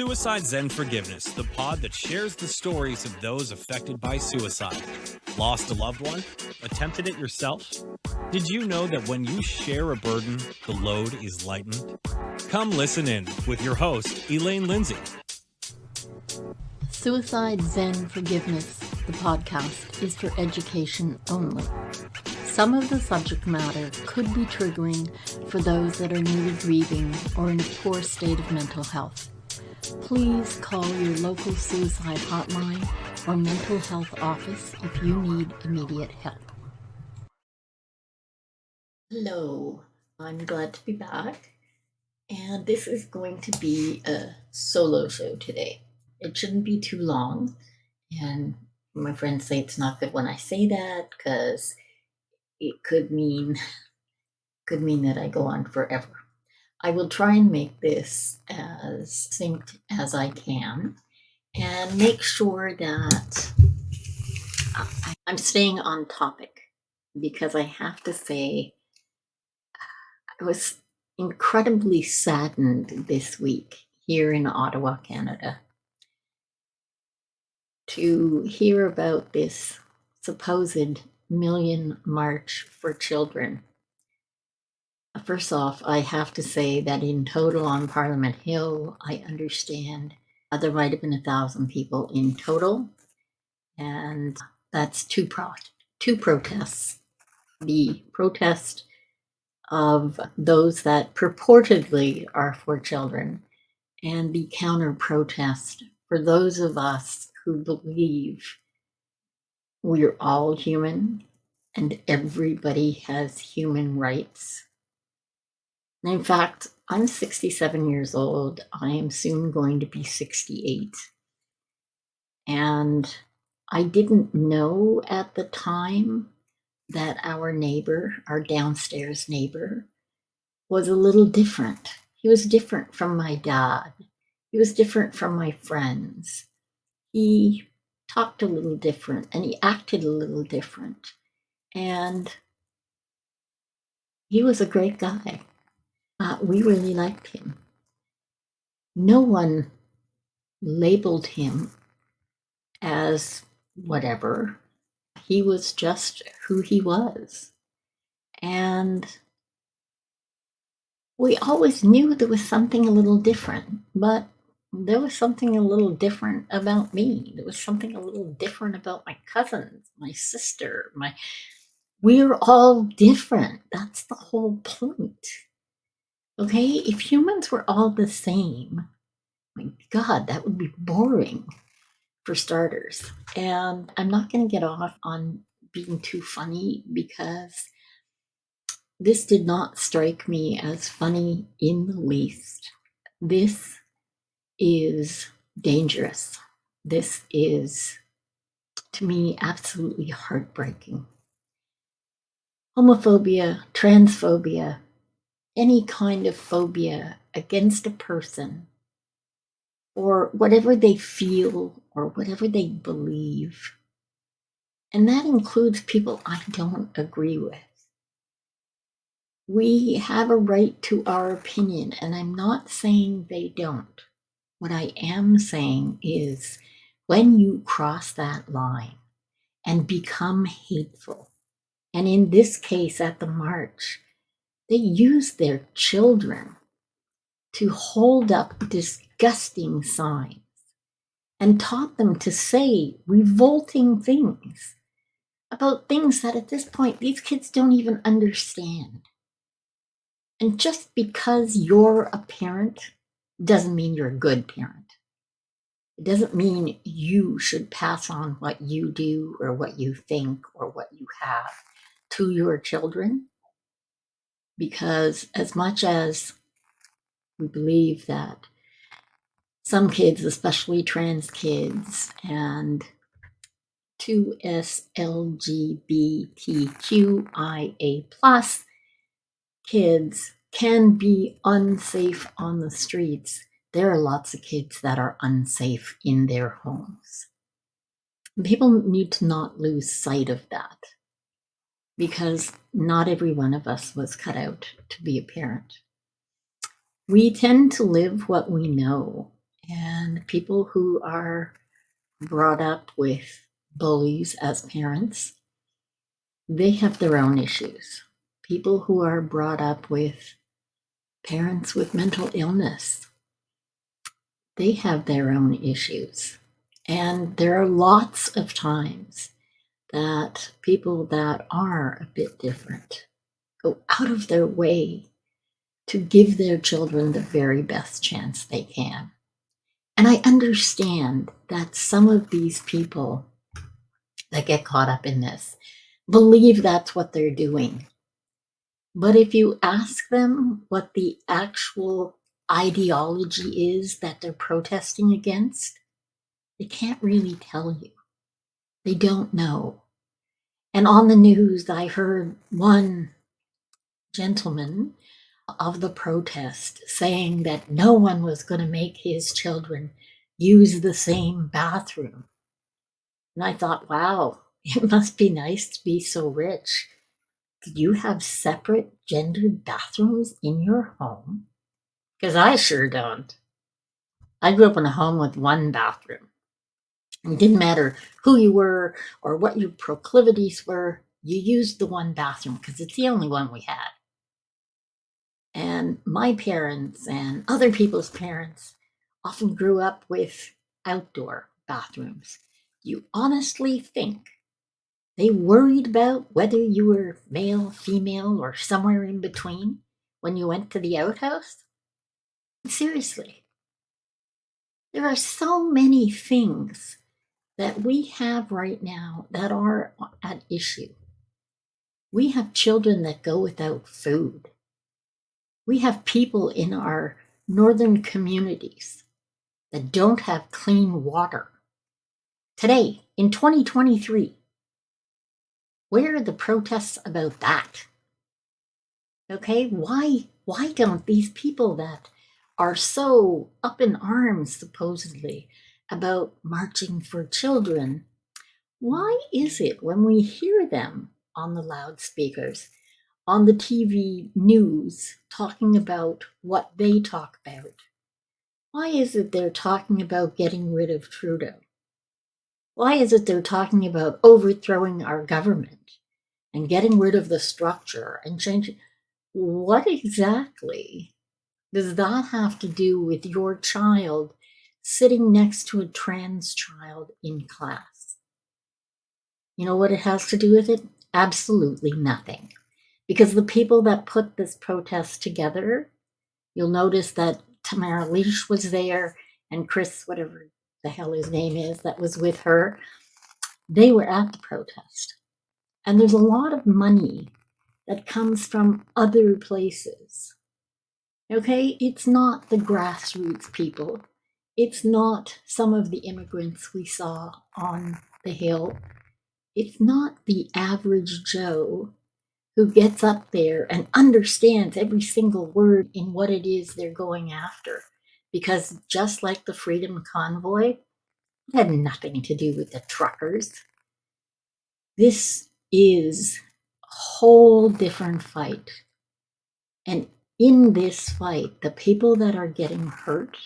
Suicide Zen Forgiveness, the pod that shares the stories of those affected by suicide. Lost a loved one? Attempted it yourself? Did you know that when you share a burden, the load is lightened? Come listen in with your host, Elaine Lindsay. Suicide Zen Forgiveness, the podcast, is for education only. Some of the subject matter could be triggering for those that are newly grieving or in a poor state of mental health. Please call your local suicide hotline or mental health office if you need immediate help. Hello, I'm glad to be back, and this is going to be a solo show today. It shouldn't be too long, and my friends say it's not good when I say that because it could mean that I go on forever. I will try and make this as succinct as I can and make sure that I'm staying on topic, because I have to say I was incredibly saddened this week here in Ottawa, Canada, to hear about this supposed Million March for Children. First off, I have to say that in total on Parliament Hill, I understand there might have been 1,000 people in total, and that's two protests. The protest of those that purportedly are for children, and the counter protest for those of us who believe we're all human and everybody has human rights. And in fact, I'm 67 years old. I am soon going to be 68. And I didn't know at the time that our neighbor, our downstairs neighbor, was a little different. He was different from my dad. He was different from my friends. He talked a little different and he acted a little different. And he was a great guy. We really liked him. No one labeled him as whatever. He was just who he was. And we always knew there was something a little different, but there was something a little different about me. There was something a little different about my cousins, my sister, we're all different. That's the whole point. Okay? If humans were all the same, my God, that would be boring, for starters. And I'm not going to get off on being too funny, because this did not strike me as funny in the least. This is dangerous. This is, to me, absolutely heartbreaking. Homophobia, transphobia, any kind of phobia against a person or whatever they feel or whatever they believe. And that includes people I don't agree with. We have a right to our opinion, and I'm not saying they don't. What I am saying is, when you cross that line and become hateful, and in this case at the march, they use their children to hold up disgusting signs and taught them to say revolting things about things that at this point these kids don't even understand. And just because you're a parent doesn't mean you're a good parent. It doesn't mean you should pass on what you do or what you think or what you have to your children. Because as much as we believe that some kids, especially trans kids and 2SLGBTQIA+ kids can be unsafe on the streets, there are lots of kids that are unsafe in their homes. People need to not lose sight of that, because not every one of us was cut out to be a parent. We tend to live what we know, and people who are brought up with bullies as parents, they have their own issues. People who are brought up with parents with mental illness, they have their own issues. And there are lots of times that people that are a bit different go out of their way to give their children the very best chance they can. And I understand that some of these people that get caught up in this believe that's what they're doing. But if you ask them what the actual ideology is that they're protesting against, they can't really tell you. They don't know. And on the news, I heard one gentleman of the protest saying that no one was going to make his children use the same bathroom. And I thought, wow, it must be nice to be so rich. Do you have separate gendered bathrooms in your home? Because I sure don't. I grew up in a home with one bathroom. It didn't matter who you were or what your proclivities were, you used the one bathroom because it's the only one we had. And my parents and other people's parents often grew up with outdoor bathrooms. You honestly think they worried about whether you were male, female, or somewhere in between when you went to the outhouse? Seriously. There are so many things that we have right now that are at issue. We have children that go without food. We have people in our northern communities that don't have clean water. Today, in 2023, where are the protests about that? Okay, why don't these people that are so up in arms, supposedly, about marching for children, why is it when we hear them on the loudspeakers, on the TV news, talking about what they talk about, why is it they're talking about getting rid of Trudeau? Why is it they're talking about overthrowing our government and getting rid of the structure and changing? What exactly does that have to do with your child sitting next to a trans child in class? You know what it has to do with it? Absolutely nothing. Because the people that put this protest together, you'll notice that Tamara Leach was there and Chris, whatever the hell his name is, that was with her. They were at the protest. And there's a lot of money that comes from other places. Okay, it's not the grassroots people. It's not some of the immigrants we saw on the Hill. It's not the average Joe who gets up there and understands every single word in what it is they're going after. Because just like the Freedom Convoy, it had nothing to do with the truckers. This is a whole different fight. And in this fight, the people that are getting hurt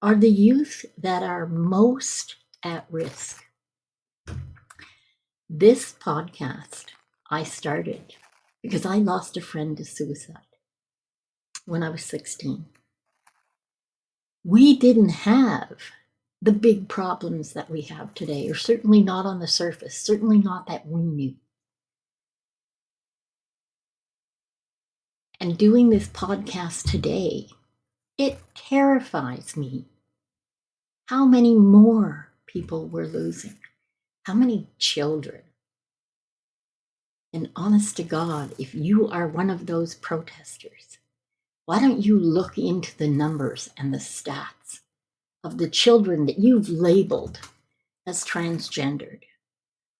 are the youth that are most at risk. This podcast I started because I lost a friend to suicide when I was 16. We didn't have the big problems that we have today, or certainly not on the surface, certainly not that we knew. And doing this podcast today, it terrifies me how many more people we're losing, how many children. And honest to God, if you are one of those protesters, why don't you look into the numbers and the stats of the children that you've labeled as transgendered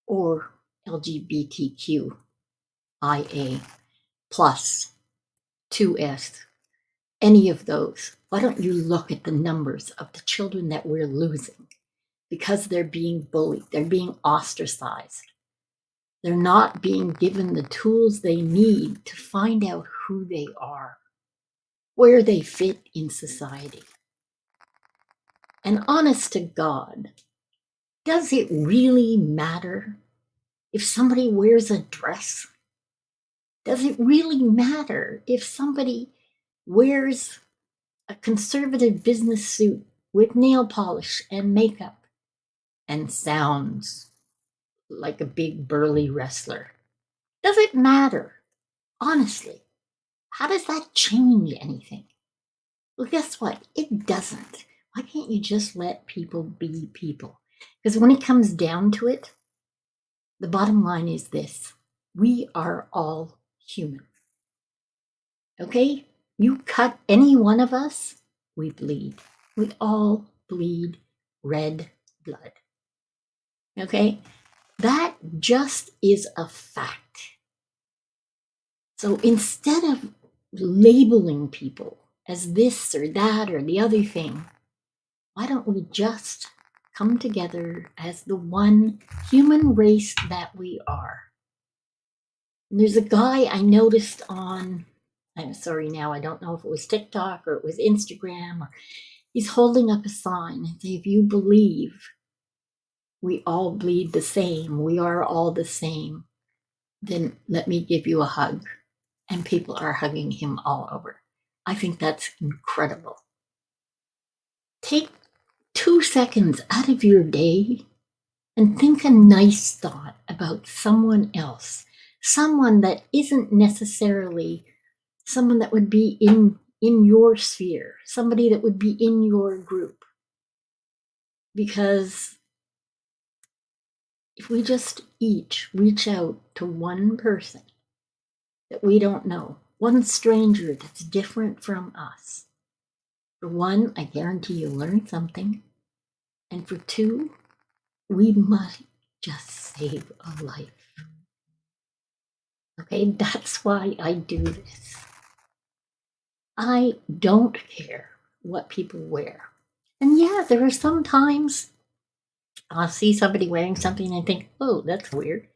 or LGBTQIA plus 2S, any of those? Why don't you look at the numbers of the children that we're losing because they're being bullied, they're being ostracized, they're not being given the tools they need to find out who they are, where they fit in society. And honest to God, does it really matter if somebody wears a dress? Does it really matter if somebody wears a conservative business suit with nail polish and makeup and sounds like a big burly wrestler? Does it matter? Honestly, how does that change anything? Well, guess what? It doesn't. Why can't you just let people be people? Because when it comes down to it, the bottom line is this: we are all human. Okay? You cut any one of us, we bleed. We all bleed red blood. Okay? That just is a fact. So instead of labeling people as this or that or the other thing, why don't we just come together as the one human race that we are? And there's a guy I noticed on, I'm sorry now, I don't know if it was TikTok or it was Instagram, or he's holding up a sign and say, if you believe we all bleed the same, we are all the same, then let me give you a hug. And people are hugging him all over. I think that's incredible. Take 2 seconds out of your day and think a nice thought about someone else, someone that isn't necessarily someone that would be in your sphere, somebody that would be in your group. Because if we just each reach out to one person that we don't know, one stranger that's different from us, for one, I guarantee you'll learn something. And for two, we might just save a life. Okay, that's why I do this. I don't care what people wear. And yeah, there are some times I'll see somebody wearing something and I think, oh, that's weird.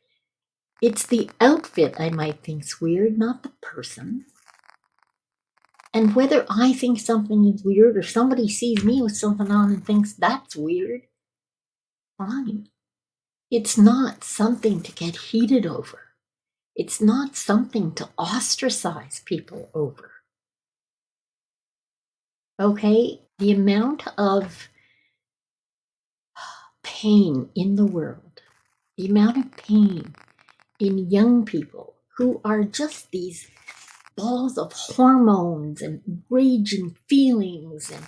It's the outfit I might think's weird, not the person. And whether I think something is weird or somebody sees me with something on and thinks that's weird, fine. It's not something to get heated over. It's not something to ostracize people over. Okay? The amount of pain in the world, the amount of pain in young people who are just these balls of hormones and rage and feelings and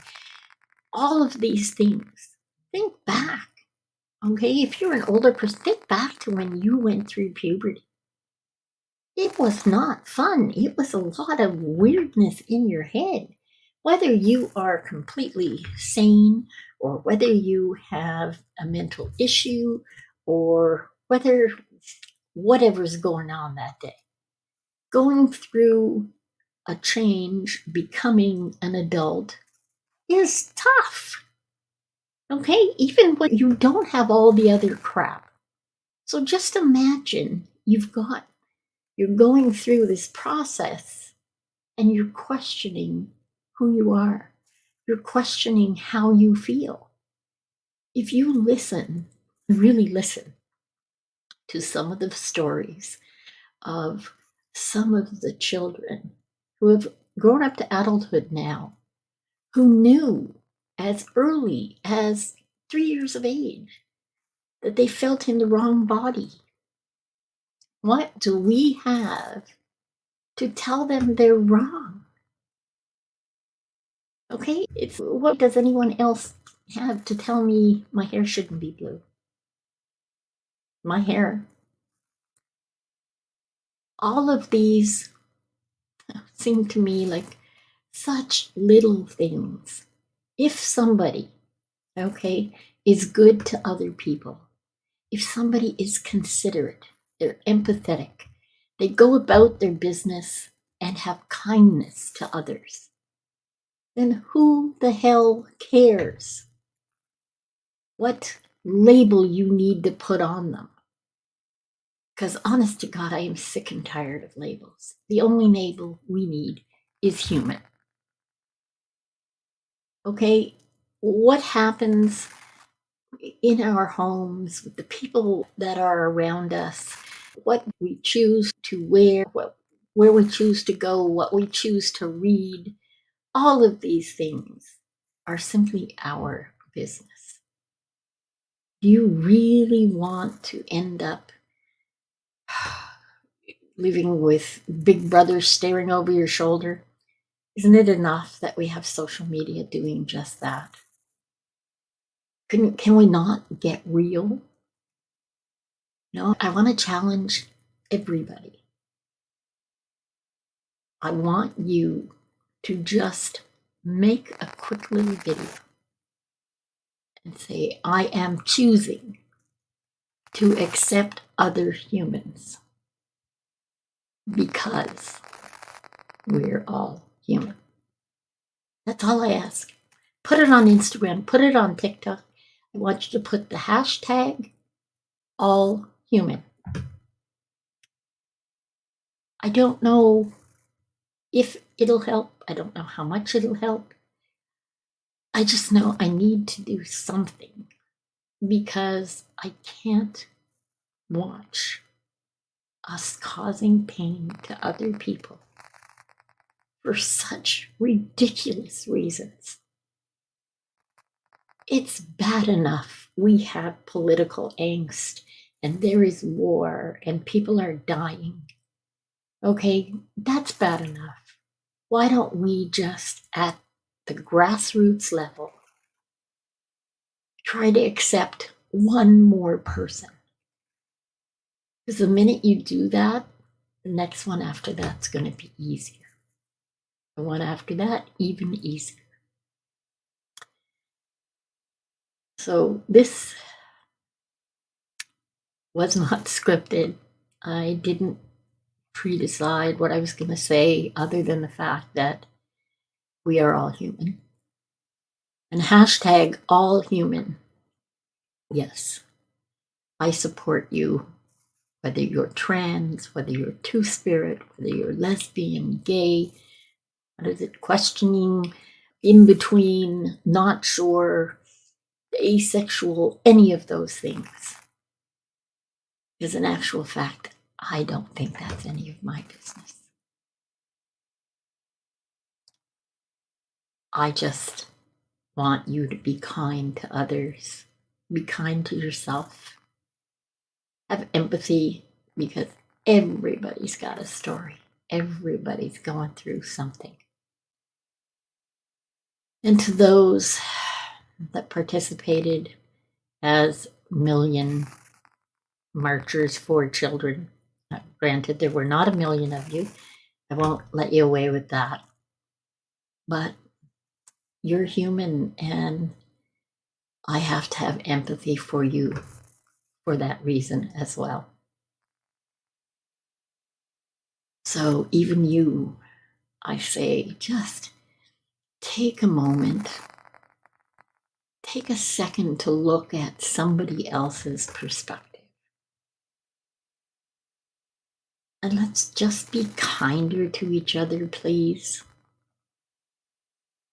all of these things. Think back, okay? If you're an older person, think back to when you went through puberty. It was not fun. It was a lot of weirdness in your head. Whether you are completely sane or whether you have a mental issue or whether whatever's going on that day, going through a change, becoming an adult is tough. Okay, even when you don't have all the other crap. So just imagine you're going through this process and you're questioning who you are. You're questioning how you feel. If you listen, really listen to some of the stories of some of the children who have grown up to adulthood now, who knew as early as 3 years of age that they felt in the wrong body. What do we have to tell them they're wrong? Okay, it's what does anyone else have to tell me my hair shouldn't be blue? My hair. All of these seem to me like such little things. If somebody, okay, is good to other people, if somebody is considerate, they're empathetic, they go about their business and have kindness to others, then who the hell cares what label you need to put on them? Because honest to God, I am sick and tired of labels. The only label we need is human. Okay? what happens in our homes with the people that are around us, what we choose to wear, where we choose to go, what we choose to read, all of these things are simply our business. Do you really want to end up living with Big Brother staring over your shoulder? Isn't it enough that we have social media doing just that? Can we not get real? No, I want to challenge everybody. I want you to just make a quick little video and say, I am choosing to accept other humans because we're all human. That's all I ask. Put it on Instagram, put it on TikTok. I want you to put the hashtag all human. I don't know if it'll help. I don't know how much it'll help. I just know I need to do something because I can't watch us causing pain to other people for such ridiculous reasons. It's bad enough we have political angst and there is war and people are dying. Okay, that's bad enough. Why don't we just, at the grassroots level, try to accept one more person? Because the minute you do that, the next one after that's going to be easier. The one after that, even easier. So this was not scripted. I didn't pre-decide what I was going to say other than the fact that we are all human. And hashtag all human. Yes, I support you, whether you're trans, whether you're two-spirit, whether you're lesbian, gay, what is it, questioning, in between, not sure, asexual, any of those things. Because in actual fact, I don't think that's any of my business. I just want you to be kind to others, be kind to yourself, have empathy, because everybody's got a story. Everybody's going through something. And to those that participated as million marchers for children, granted, there were not a million of you. I won't let you away with that. But you're human, and I have to have empathy for you for that reason as well. So, even you, I say, just take a moment, take a second to look at somebody else's perspective. And let's just be kinder to each other, please.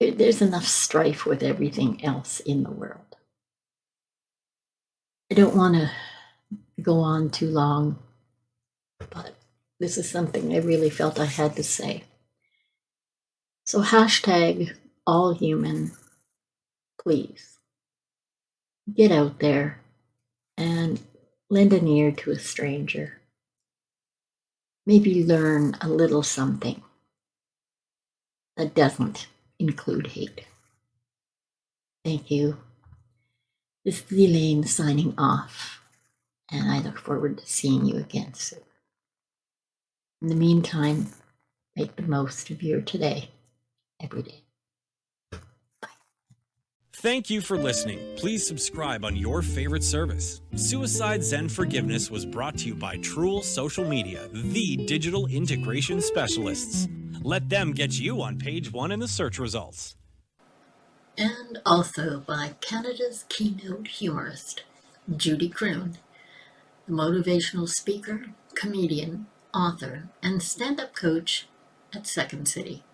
There's enough strife with everything else in the world. I don't want to go on too long, but this is something I really felt I had to say. So hashtag all human, please. Get out there and lend an ear to a stranger. Maybe learn a little something that doesn't include hate. Thank you. This is Elaine signing off, and I look forward to seeing you again soon. In the meantime, make the most of your today, every day. Thank you for listening. Please subscribe on your favorite service. Suicide Zen Forgiveness was brought to you by Truel Social Media, the digital integration specialists. Let them get you on page 1 in the search results. And also by Canada's keynote humorist, Judy Croon, the motivational speaker, comedian, author, and stand-up coach at Second City.